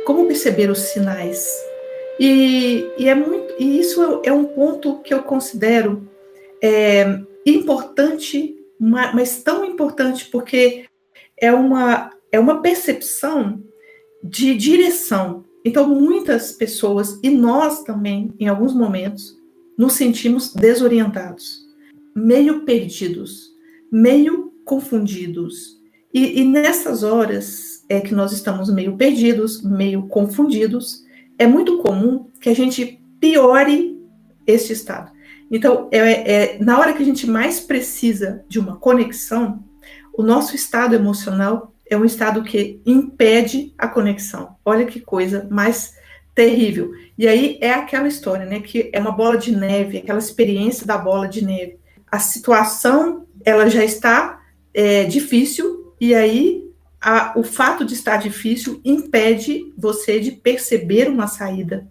como perceber os sinais. E isso é um ponto que eu considero importante, mas tão importante porque é uma percepção de direção. Então, muitas pessoas, e nós também, em alguns momentos, nos sentimos desorientados, meio perdidos, meio confundidos. E nessas horas que nós estamos meio perdidos, meio confundidos, é muito comum que a gente piore esse estado. Então, na hora que a gente mais precisa de uma conexão, o nosso estado emocional é um estado que impede a conexão. Olha que coisa mais terrível. E aí é aquela história, né, que é uma bola de neve, aquela experiência da bola de neve. A situação, ela já está difícil, e aí o fato de estar difícil impede você de perceber uma saída,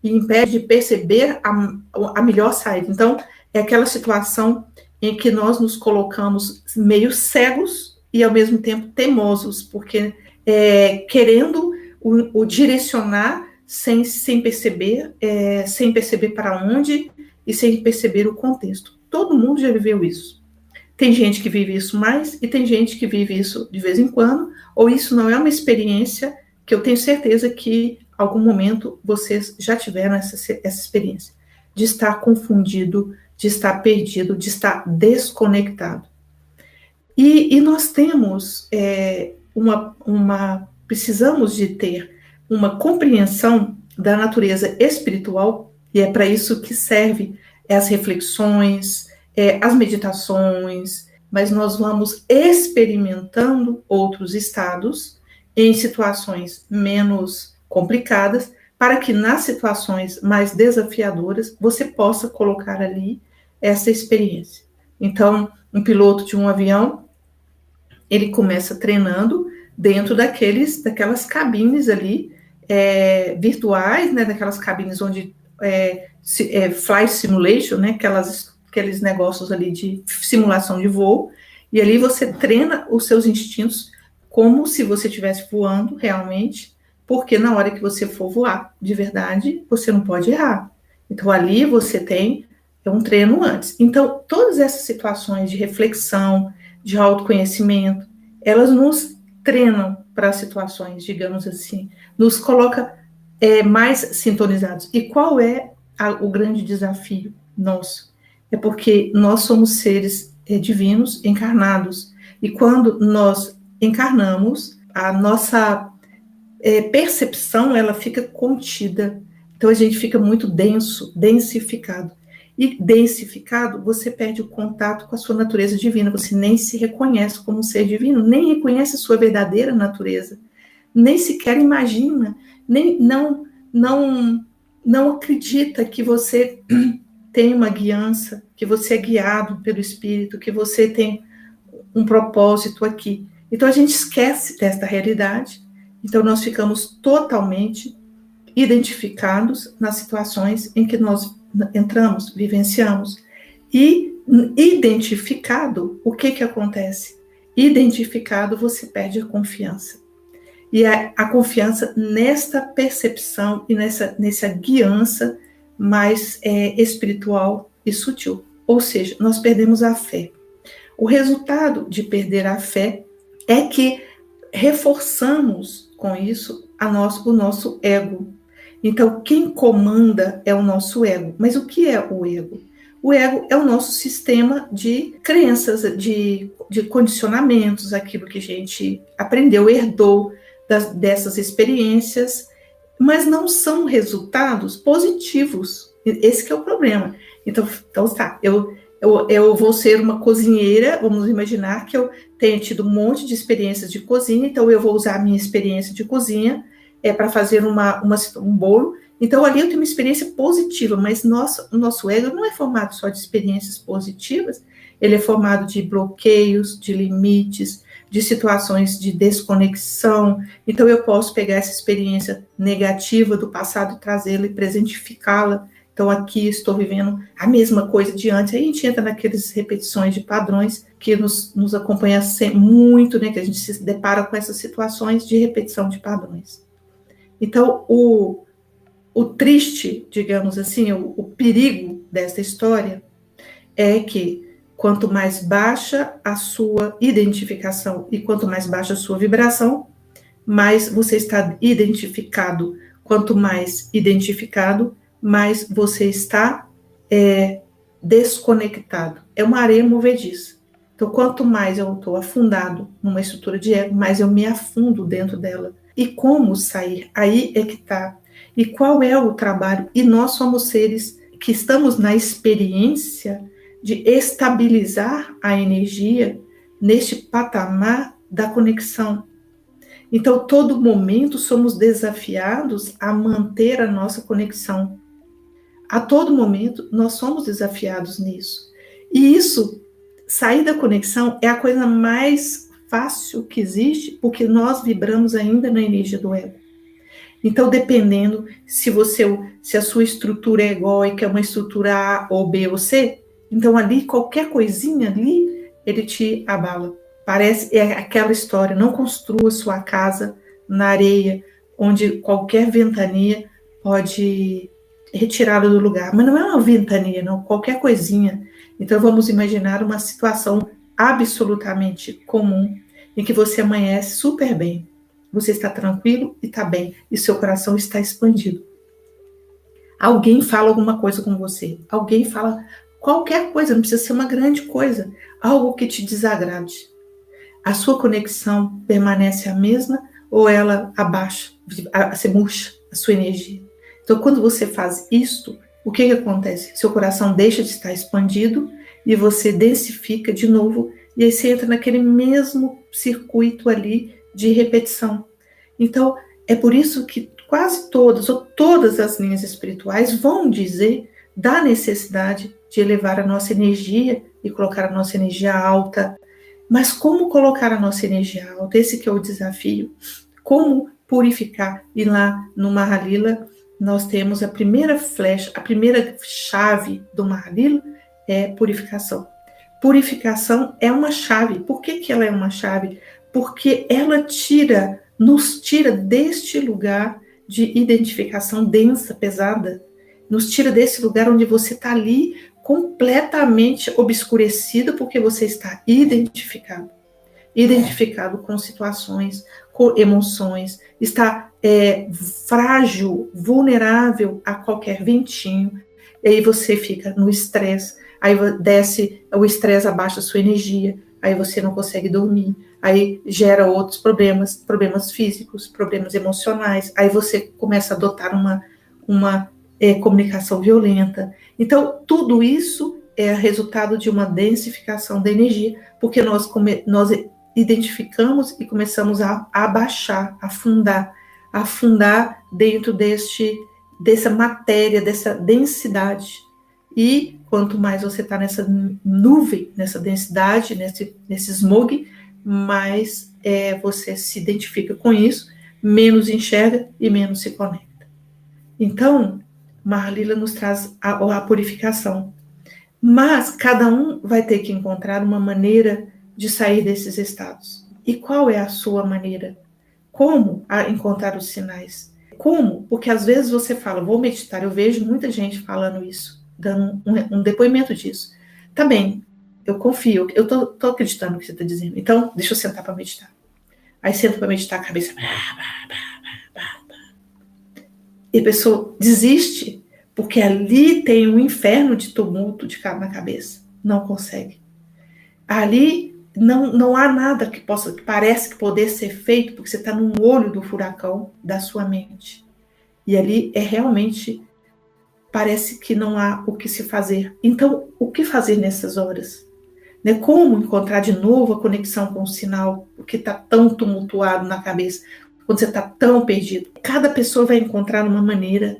e impede de perceber a melhor saída. Então, é aquela situação em que nós nos colocamos meio cegos e, ao mesmo tempo, teimosos, porque querendo o direcionar sem perceber para onde e sem perceber o contexto. Todo mundo já viveu isso. Tem gente que vive isso mais e tem gente que vive isso de vez em quando, ou isso não é uma experiência que eu tenho certeza que algum momento vocês já tiveram essa experiência, de estar confundido, de estar perdido, de estar desconectado. E nós temos precisamos de ter uma compreensão da natureza espiritual, e é para isso que serve as reflexões, as meditações, mas nós vamos experimentando outros estados em situações menos complicadas, para que nas situações mais desafiadoras você possa colocar ali essa experiência. Então, um piloto de um avião, ele começa treinando dentro daquelas cabines ali virtuais, né, daquelas cabines onde flight simulation, né, aqueles negócios ali de simulação de voo, e ali você treina os seus instintos como se você estivesse voando realmente, porque na hora que você for voar de verdade, você não pode errar. Então, ali você tem um treino antes. Então, todas essas situações de reflexão, de autoconhecimento, elas nos treinam para situações, digamos assim, nos coloca mais sintonizados. E qual é o grande desafio nosso? É porque nós somos seres divinos encarnados. E quando nós encarnamos, a nossa percepção, ela fica contida. Então, a gente fica muito densificado. E densificado, você perde o contato com a sua natureza divina. Você nem se reconhece como um ser divino, nem reconhece a sua verdadeira natureza, nem sequer imagina, nem não acredita que você tem uma guiança, que você é guiado pelo Espírito, que você tem um propósito aqui. Então, a gente esquece desta realidade. Então, nós ficamos totalmente identificados nas situações em que nós entramos, vivenciamos. E identificado, o que acontece? Identificado, você perde a confiança. E a confiança nesta percepção e nessa guiança mais espiritual e sutil. Ou seja, nós perdemos a fé. O resultado de perder a fé é que reforçamos com isso o nosso ego. Então, quem comanda é o nosso ego. Mas o que é o ego? O ego é o nosso sistema de crenças, de condicionamentos, aquilo que a gente aprendeu, herdou dessas experiências, mas não são resultados positivos. Esse que é o problema. Então tá, eu vou ser uma cozinheira, vamos imaginar que eu tenha tido um monte de experiências de cozinha, então eu vou usar a minha experiência de cozinha para fazer um bolo. Então, ali eu tenho uma experiência positiva, mas o nosso ego não é formado só de experiências positivas, ele é formado de bloqueios, de limites, de situações de desconexão. Então, eu posso pegar essa experiência negativa do passado e trazê-la e presentificá-la. Então, aqui estou vivendo a mesma coisa de antes. Aí a gente entra naquelas repetições de padrões que nos acompanha muito, né? Que a gente se depara com essas situações de repetição de padrões. Então, o triste, digamos assim, o perigo dessa história é que quanto mais baixa a sua identificação e quanto mais baixa a sua vibração, mais você está identificado. Quanto mais identificado, mais você está desconectado. É uma areia movediça. Então, quanto mais eu estou afundado numa estrutura de ego, mais eu me afundo dentro dela. E como sair? Aí é que está. E qual é o trabalho? E nós somos seres que estamos na experiência de estabilizar a energia neste patamar da conexão. Então, todo momento somos desafiados a manter a nossa conexão. A todo momento nós somos desafiados nisso. E isso, sair da conexão, é a coisa mais fácil que existe, porque nós vibramos ainda na energia do ego. Então, dependendo se a sua estrutura é egóica, é uma estrutura A ou B ou C, então ali, qualquer coisinha ali, ele te abala. Parece, é aquela história, não construa sua casa na areia, onde qualquer ventania pode retirá-lo do lugar. Mas não é uma ventania, não, qualquer coisinha. Então, vamos imaginar uma situação absolutamente comum, em que você amanhece super bem. Você está tranquilo e está bem, e seu coração está expandido. Alguém fala alguma coisa com você, alguém fala qualquer coisa, não precisa ser uma grande coisa, algo que te desagrade. A sua conexão permanece a mesma ou ela abaixa, se murcha a sua energia? Então, quando você faz isto, o que acontece? Seu coração deixa de estar expandido e você densifica de novo, e aí você entra naquele mesmo circuito ali de repetição. Então, é por isso que quase todas ou todas as linhas espirituais vão dizer da necessidade de elevar a nossa energia e colocar a nossa energia alta. Mas como colocar a nossa energia alta? Esse que é o desafio. Como purificar? E lá no Mahalila nós temos a primeira flecha, a primeira chave do Mahalila é purificação. Purificação é uma chave. Por que ela é uma chave? Porque ela nos tira deste lugar de identificação densa, pesada, nos tira desse lugar onde você está ali completamente obscurecido, porque você está identificado com situações, com emoções, está frágil, vulnerável a qualquer ventinho, e aí você fica no estresse, aí desce, o estresse abaixa a sua energia, aí você não consegue dormir, aí gera outros problemas físicos, problemas emocionais, aí você começa a adotar uma comunicação violenta. Então, tudo isso é resultado de uma densificação da energia, porque nós identificamos e começamos a abaixar, afundar dentro dessa matéria, dessa densidade. E quanto mais você está nessa nuvem, nessa densidade, nesse smog, mais você se identifica com isso, menos enxerga e menos se conecta. Então, Mahalila nos traz a purificação. Mas cada um vai ter que encontrar uma maneira de sair desses estados. E qual é a sua maneira? Como encontrar os sinais? Como? Porque às vezes você fala, vou meditar, eu vejo muita gente falando isso, dando um depoimento disso. Tá bem, eu confio, eu tô acreditando no que você está dizendo, então deixa eu sentar para meditar. Aí senta para meditar, a cabeça... E a pessoa desiste, porque ali tem um inferno de tumulto na cabeça. Não consegue. Ali não há nada que parece que poder ser feito, porque você está no olho do furacão da sua mente. E ali realmente parece que não há o que se fazer. Então, o que fazer nessas horas? Como encontrar de novo a conexão com o sinal, o que está tão tumultuado na cabeça, quando você está tão perdido? Cada pessoa vai encontrar uma maneira,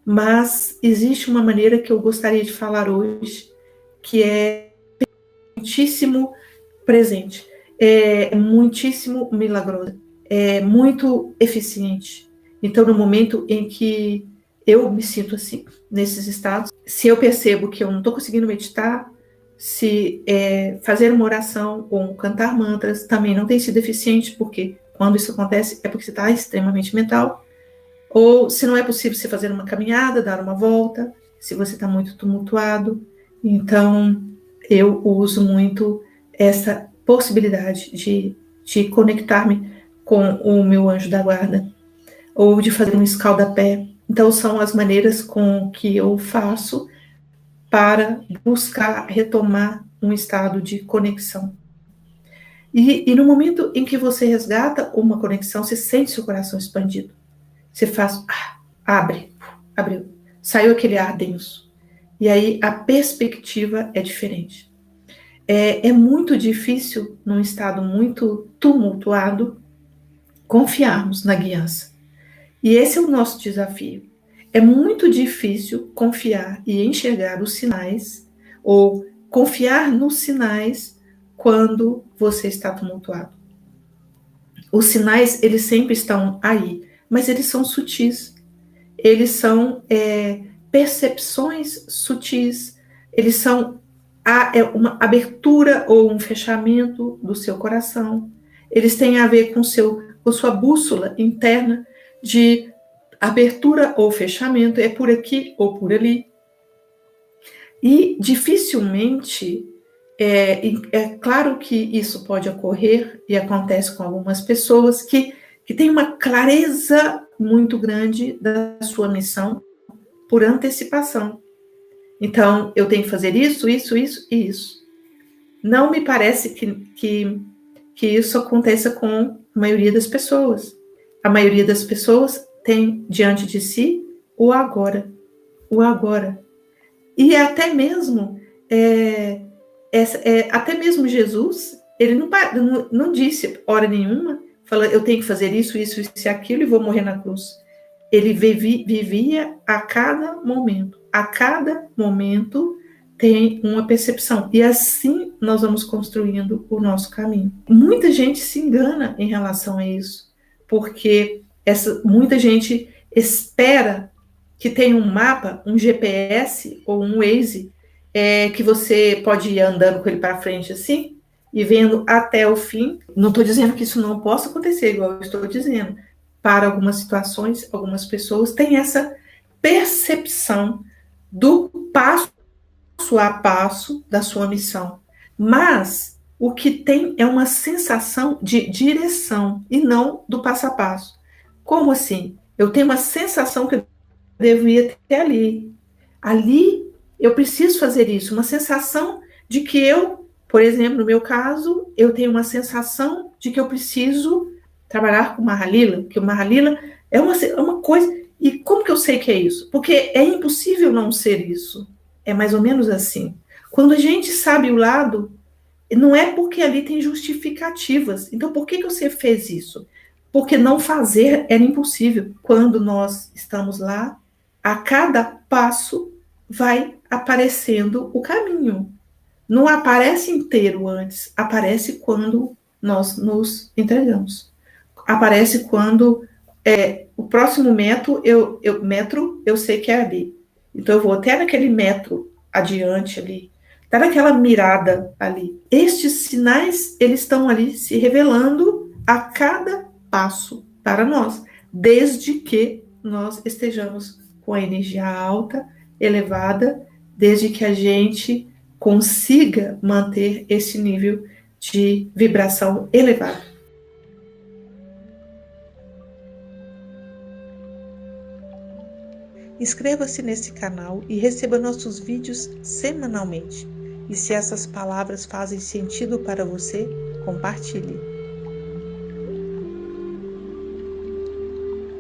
mas existe uma maneira que eu gostaria de falar hoje, que é muitíssimo presente, é muitíssimo milagrosa, é muito eficiente. Então, no momento em que eu me sinto assim, nesses estados, se eu percebo que eu não estou conseguindo meditar, se fazer uma oração ou cantar mantras também não tem sido eficiente, porque quando isso acontece é porque você está extremamente mental, Ou se não é possível você fazer uma caminhada, dar uma volta, se você está muito tumultuado. Então, eu uso muito essa possibilidade de conectar-me com o meu anjo da guarda, ou de fazer um escaldapé. Então, são as maneiras com que eu faço para buscar retomar um estado de conexão. E no momento em que você resgata uma conexão, você sente seu coração expandido. Você faz, abriu, saiu aquele ar denso. E aí a perspectiva é diferente. É muito difícil, num estado muito tumultuado, confiarmos na guiança. E esse é o nosso desafio. É muito difícil confiar e enxergar os sinais, ou confiar nos sinais quando você está tumultuado. Os sinais, eles sempre estão aí, mas eles são sutis. Eles são percepções sutis. Eles são uma abertura ou um fechamento do seu coração. Eles têm a ver com sua bússola interna de abertura ou fechamento, é por aqui ou por ali. E dificilmente, é claro que isso pode ocorrer, e acontece com algumas pessoas que têm uma clareza muito grande da sua missão por antecipação. Então, eu tenho que fazer isso, isso, isso e isso. Não me parece que isso aconteça com a maioria das pessoas. A maioria das pessoas tem diante de si o agora. O agora. E até mesmo, até mesmo Jesus, ele não disse hora nenhuma, fala, eu tenho que fazer isso, isso, isso e aquilo e vou morrer na cruz. Ele vivia a cada momento. A cada momento tem uma percepção. E assim nós vamos construindo o nosso caminho. Muita gente se engana em relação a isso, porque muita gente espera que tenha um mapa, um GPS ou um Waze, que você pode ir andando com ele para frente assim, e vendo até o fim. Não estou dizendo que isso não possa acontecer, igual eu estou dizendo. Para algumas situações, algumas pessoas têm essa percepção do passo a passo da sua missão. Mas o que tem é uma sensação de direção e não do passo a passo. Como assim? Eu tenho uma sensação que eu devia ter ali. Ali eu preciso fazer isso. Uma sensação de que eu, por exemplo, no meu caso, eu tenho uma sensação de que eu preciso trabalhar com Mahalila, que o Mahalila é uma coisa. E como que eu sei que é isso? Porque é impossível não ser isso. É mais ou menos assim. Quando a gente sabe o lado, não é porque ali tem justificativas. Então, por que você fez isso? Porque não fazer era impossível. Quando nós estamos lá, a cada passo vai aparecendo o caminho. Não aparece inteiro antes, aparece quando nós nos entregamos. Aparece quando o próximo metro eu sei que é ali. Então eu vou até naquele metro adiante ali, até naquela mirada ali. Estes sinais, eles estão ali se revelando a cada passo para nós, desde que nós estejamos com a energia alta, elevada, desde que a gente consiga manter esse nível de vibração elevado. Inscreva-se nesse canal e receba nossos vídeos semanalmente. E se essas palavras fazem sentido para você, compartilhe.